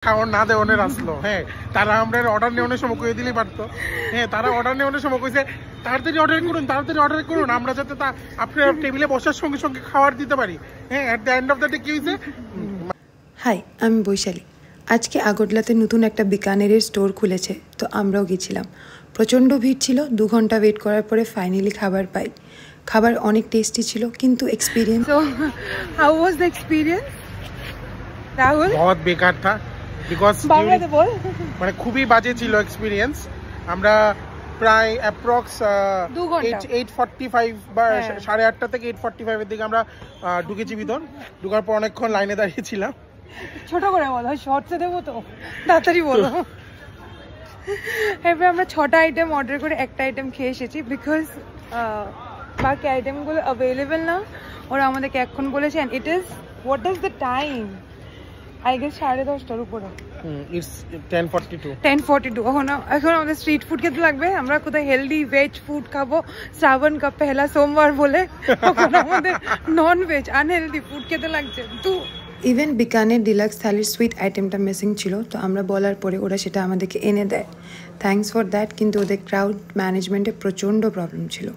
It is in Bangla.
খাওয়ার না দেওয়ানের আসলো। হ্যাঁ, তারা আমরা অর্ডার নেওয়ার সময় কয়ে দিলেই পারতো। হ্যাঁ, তারা অর্ডার নেওয়ার সময় কইছে তাড়াতাড়ি অর্ডার করুন আমরা যাতে তা আপনার টেবিলে বসার সঙ্গে সঙ্গে খাবার দিতে পারি। হ্যাঁ, at the end of the day কি হয়েছে? হাই, আমি বৈশালী। আজকে আগরতলাতে নতুন একটা বিকানেরের স্টোর খুলেছে, তো আমরাও গেছিলাম। প্রচণ্ড ভিড় ছিল, 2 ঘন্টা ওয়েট করার পরে ফাইনালি খাবার পাই। খাবার অনেক টেস্টি ছিল, কিন্তু experience. So, how was the experience, Rahul? বহুত বেকার থা বিকজ বাংলাতে বল। মানে খুবই বাজে ছিল এক্সপিরিয়েন্স। আমরা প্রায় অ্যাপ্রক্স 2 ঘন্টা 8:45 বা 8:30 থেকে 8:45 এর দিকে আমরা ঢুকেছি ভিতর। ঢুকার পর অনেকক্ষণ লাইনে দাঁড়িয়েছিলাম। ছোট করে বলো, শর্টসে দেবো তো, তাড়াতাড়ি বলো। এবার আমরা 6টা আইটেম অর্ডার করে একটা আইটেম খেয়ে এসেছি, বিকজ বাকি আইটেমগুলো অ্যাভেলেবেল না। ওরা আমাদেরকে এখন বলেছেন it is what is the time, I guess 10:30টার উপরে। ইটস 10:42 এখন আমাদের স্ট্রিট ফুড খেতে লাগবে। আমরা কোথায় হেলদি ভেজ ফুড খাবো, শ্রাবণ কা পেহলা সোমবার বলে, ওখানে আমাদের নন ভেজ আনহেলদি ফুড খেতে লাগছে। তো ইভেন বিকানের ডিলাক্স থালির সুইট আইটেমটা মিসিং ছিল, তো আমরা বলার পরে ওরা সেটা আমাদেরকে এনে দেয়। Thanks for that. কিন্তু ওদের ক্রাউড ম্যানেজমেন্টে প্রচণ্ড প্রবলেম ছিল।